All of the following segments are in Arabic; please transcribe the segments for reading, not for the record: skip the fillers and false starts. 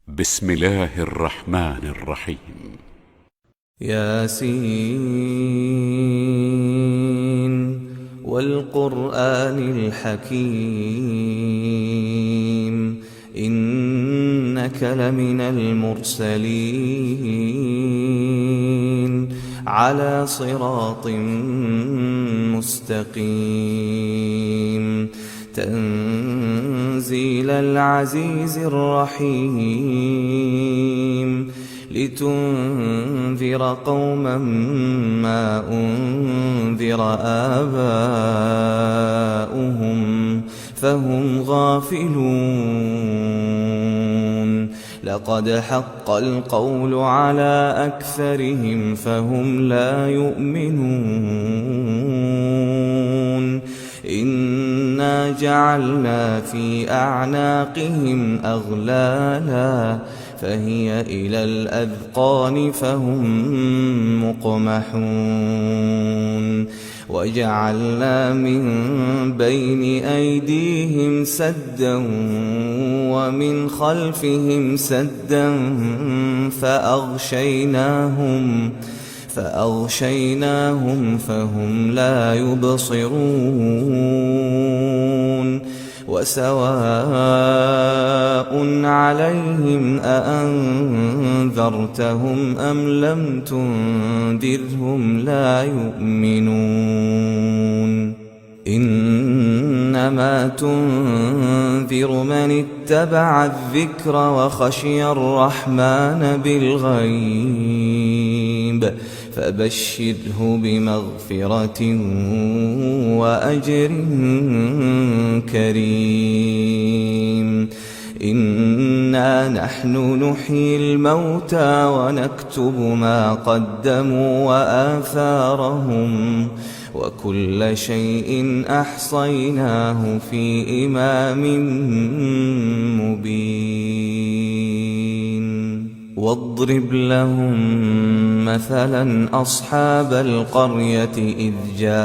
بسم الله الرحمن الرحيم. ياسين والقرآن الحكيم إنك لمن المرسلين على صراط مستقيم تنزيل العزيز الرحيم لتنذر قوما ما أنذر آباؤهم فهم غافلون لقد حق القول على أكثرهم فهم لا يؤمنون إنا جعلنا في أعناقهم أغلالا فهي إلى الأذقان فهم مقمحون وجعلنا من بين أيديهم سدا ومن خلفهم سدا فأغشيناهم فهم لا يبصرون وسواء عليهم أأنذرتهم أم لم تنذرهم لا يؤمنون إنما تنذر من اتبع الذكر وخشي الرحمن بالغيب فبشره بمغفرة وأجر كريم إنا نحن نحيي الموتى ونكتب ما قدموا وآثارهم وكل شيء أحصيناه في إمام مبين واضرب لهم مثلا أصحاب القرية إذ جاءها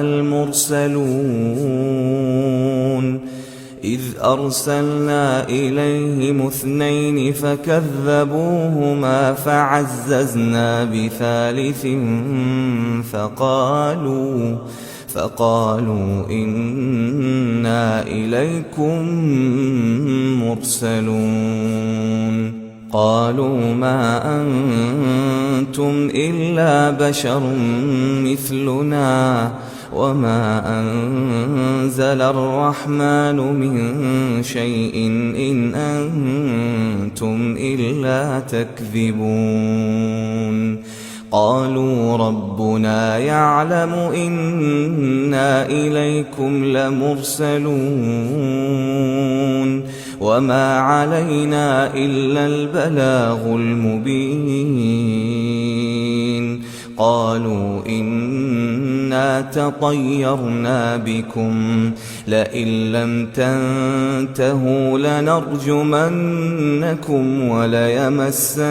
المرسلون إذ أرسلنا إليهم اثنين فكذبوهما فعززنا بثالث فقالوا إنا إليكم مرسلون قالوا ما أنتم إلا بشر مثلنا وما أنزل الرحمن من شيء إن أنتم إلا تكذبون قالوا ربنا يعلم إنا إليكم لمرسلون وما علينا إلا البلاغ المبين قالوا إنا تطيرنا بكم لئن لم تنتهوا لنرجمنكم وليمسنكم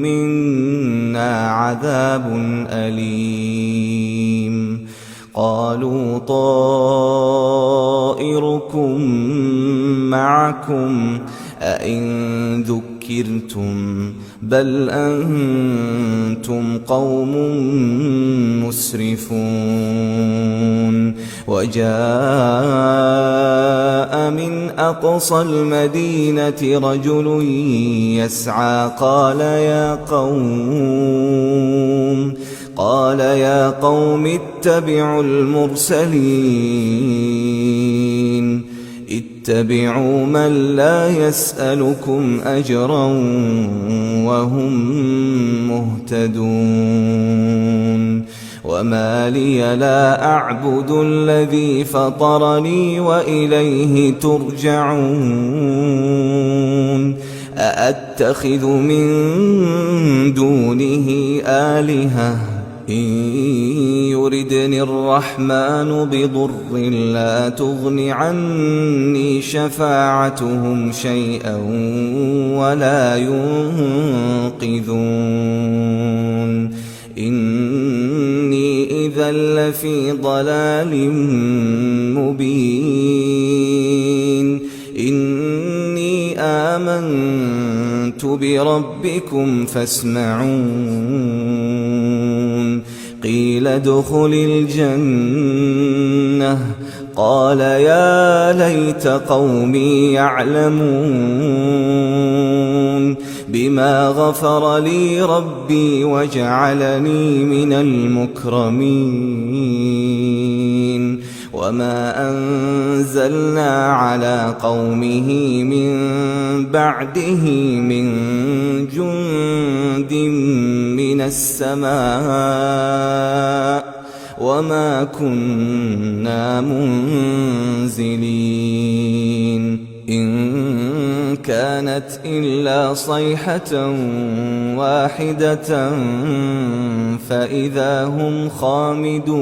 منا عذاب أليم قالوا طائركم معكم أئن ذكرتم بل أنتم قوم مسرفون وجاء من أقصى المدينة رجل يسعى قال يا قوم اتبعوا المرسلين اتبعوا من لا يسألكم أجرا وهم مهتدون وما لي لا أعبد الذي فطرني وإليه ترجعون أأتخذ من دونه آلهة إن يردني الرحمن بضر لا تغن عني شفاعتهم شيئا ولا ينقذون إني إذا لفي ضلال مبين بربكم فاسمعون قيل ادخل الجنة قال يا ليت قومي يعلمون بما غفر لي ربي وجعلني من المكرمين وما أنزلنا على قومه من بعده من جند من السماء وما كنا منزلين إن كانت إلا صيحة واحدة فإذا هم خامدون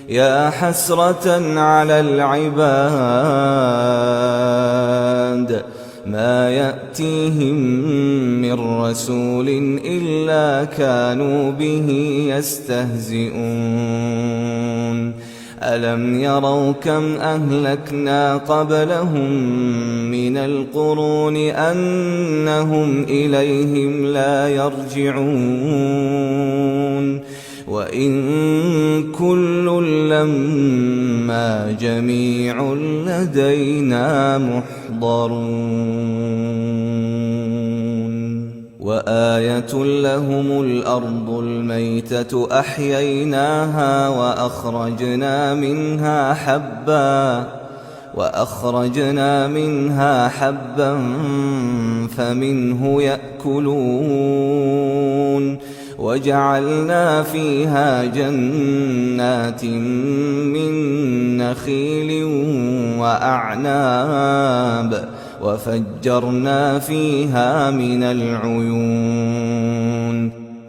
يا حسرة على العباد ما يأتيهم من رسول إلا كانوا به يستهزئون ألم يروا كم أهلكنا قبلهم من القرون أنهم إليهم لا يرجعون وإن كل لما جميع لدينا محضرون وآية لهم الأرض الميتة أحييناها وأخرجنا منها حبا فمنه يأكلون وجعلنا فيها جنات من نخيل وأعناب وفجرنا فيها من العيون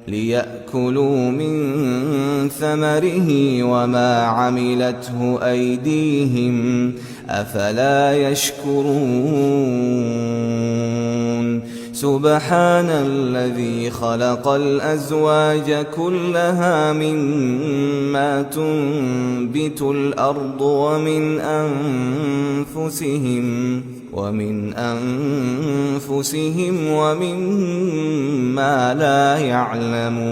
ليأكلوا من ثمره وما عملته أيديهم أفلا يشكرون سبحان الذي خلق الأزواج كلها مما تنبت الأرض ومن أنفسهم ومما لا يعلمون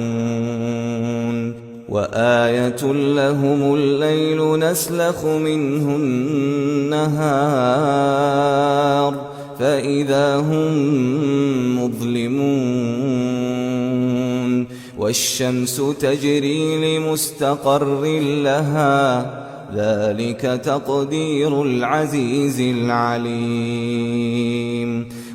وآية لهم الليل نسلخ منه النهار فإذا هم مظلمون والشمس تجري لمستقر لها ذلك تقدير العزيز العليم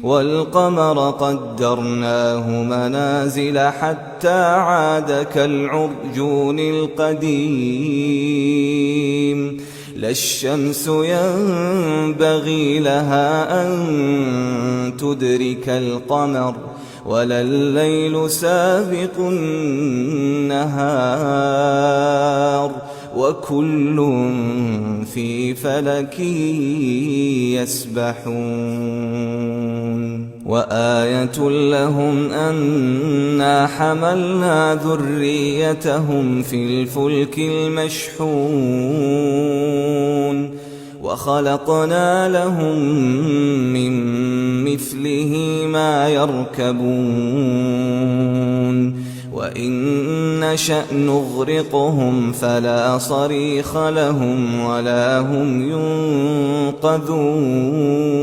والقمر قدرناه منازل حتى عاد كالعرجون القديم لا الشمس ينبغي لها أن تدرك القمر ولا الليل سابق النهار وكل في فلك يسبحون وآية لهم أنا حملنا ذريتهم في الفلك المشحون وخلقنا لهم من مثله ما يركبون وإن نشأ نغرقهم فلا صريخ لهم ولا هم ينقذون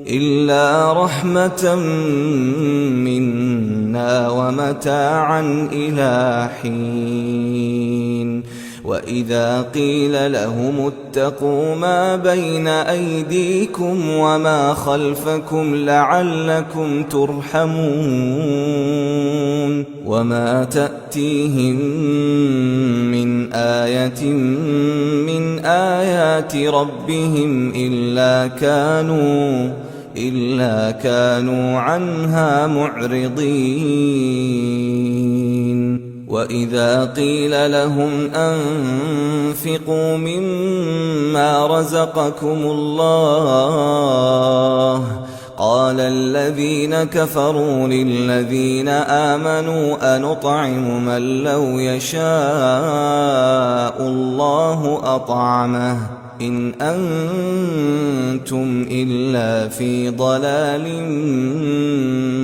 إلا رحمة منا ومتاعا إلى حين وإذا قيل لهم اتقوا ما بين أيديكم وما خلفكم لعلكم ترحمون وما تأتيهم من آية من آيات ربهم إلا كانوا عنها معرضين وإذا قيل لهم أنفقوا مما رزقكم الله قال الذين كفروا للذين آمنوا أنطعم من لو يشاء الله أطعمه إن أنتم إلا في ضلال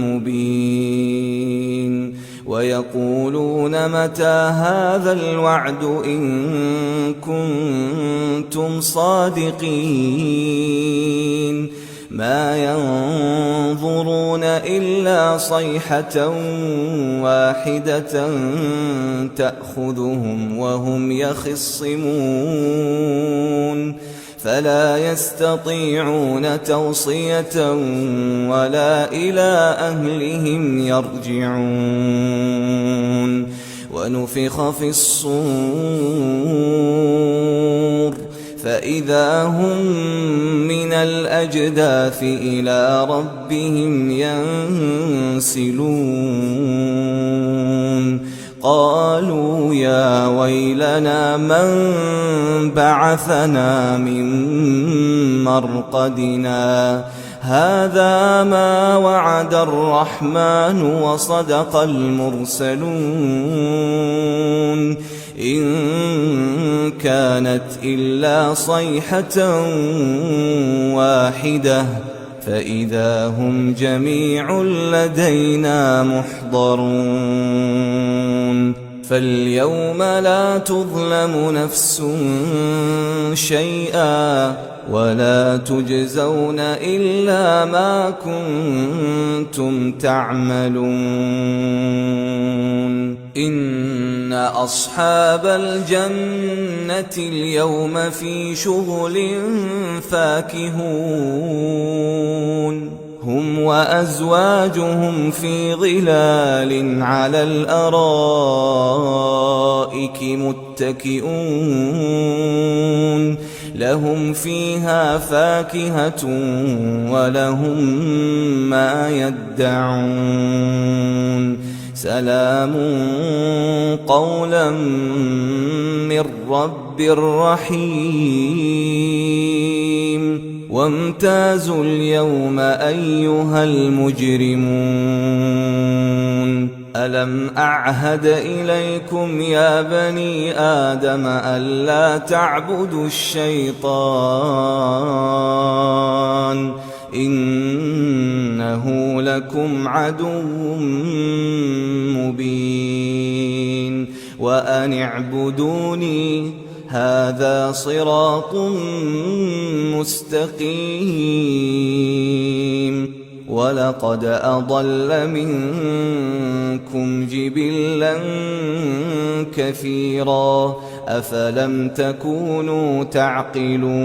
مبين ويقولون متى هذا الوعد إن كنتم صادقين ما ينظرون إلا صيحة واحدة تأخذهم وهم يخصمون فلا يستطيعون توصية ولا إلى أهلهم يرجعون ونفخ في الصور فإذا هم من الأجداث إلى ربهم ينسلون قالوا يا ويلنا من بعثنا من مرقدنا هذا ما وعد الرحمن وصدق المرسلون إن كانت إلا صيحة واحدة فإذا هم جميع لدينا محضرون فاليوم لا تظلم نفس شيئا ولا تجزون إلا ما كنتم تعملون إن أصحاب الجنة اليوم في شغل فاكهون هم وأزواجهم في ظلال على الأرائك متكئون لهم فيها فاكهة ولهم ما يدعون سلام قولا من رب رحيم وامتازوا اليوم أيها المجرمون ألم أعهد إليكم يا بني آدم ألا تعبدوا الشيطان إنه لكم عدو مبين وأن اعبدوني هذا صراط مستقيم ولقد أضل منكم جبلا كثيرا أفلم تكونوا تعقلون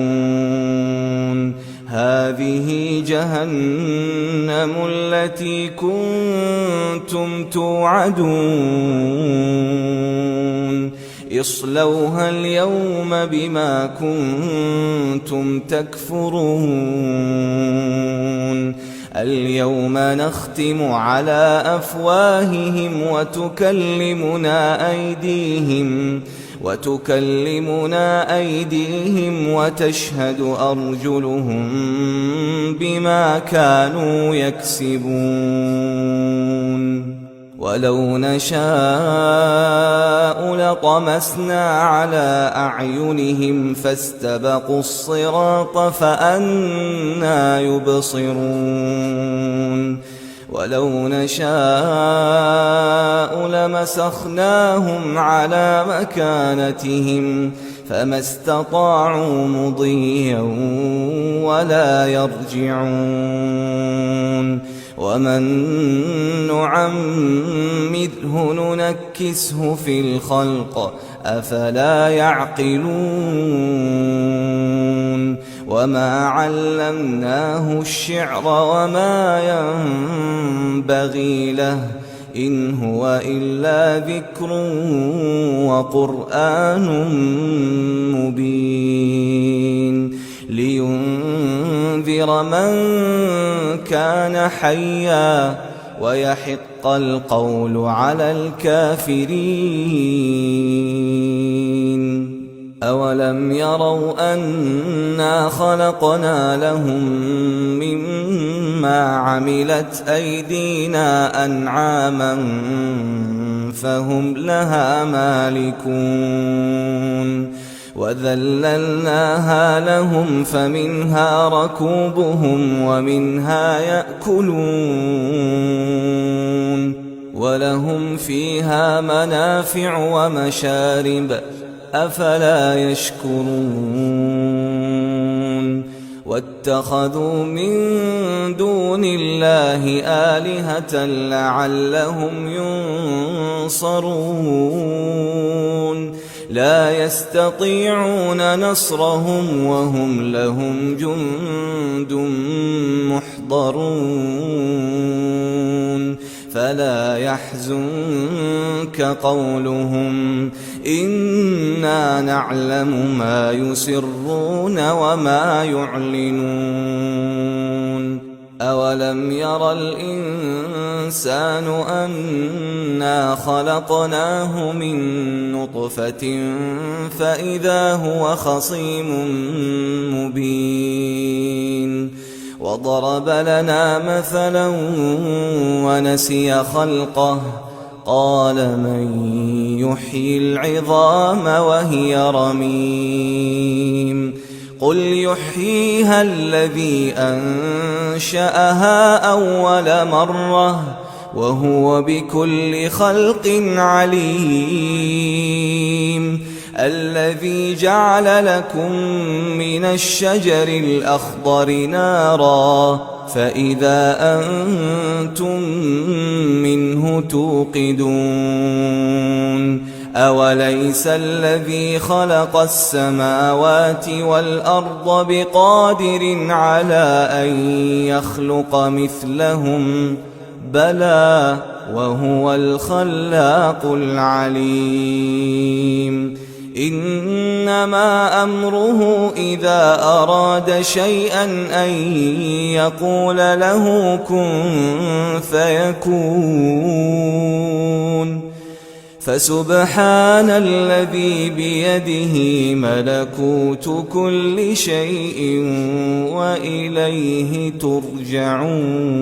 هذه جهنم التي كنتم توعدون اصلوها اليوم بما كنتم تكفرون اليوم نختم على أفواههم وتكلمنا أيديهم وتشهد أرجلهم بما كانوا يكسبون ولو نشاء لطمسنا على أعينهم فاستبقوا الصراط فأنى يبصرون ولو نشاء لمسخناهم على مكانتهم فما استطاعوا مضيا ولا يرجعون ومن نعمره ننكسه في الخلق أفلا يعقلون وما علمناه الشعر وما ينبغي له إن هو إلا ذكر وقرآن مبين لينذر من كان حيا ويحق القول على الكافرين أولم يروا أنا خلقنا لهم مما عملت أيدينا أنعاما فهم لها مالكون وذللناها لهم فمنها ركوبهم ومنها يأكلون ولهم فيها منافع ومشارب أفلا يشكرون واتخذوا من دون الله آلهة لعلهم ينصرون لا يستطيعون نصرهم وهم لهم جند محضرون فلا يحزنك قولهم إنا نعلم ما يسرون وما يعلنون أولم ير الإنسان أنا خلقناه من نطفة فإذا هو خصيم مبين وضرب لنا مثلا ونسي خلقه قال من يحيي العظام وهي رميم قل يحييها الذي أنشأها أول مرة وهو بكل خلق عليم الذي جعل لكم من الشجر الأخضر نارا فإذا أنتم منه توقدون أوليس الذي خلق السماوات والأرض بقادر على أن يخلق مثلهم بلى وهو الخلاق العليم إنما أمره إذا أراد شيئا أن يقول له كن فيكون فسبحان الذي بيده ملكوت كل شيء وإليه ترجعون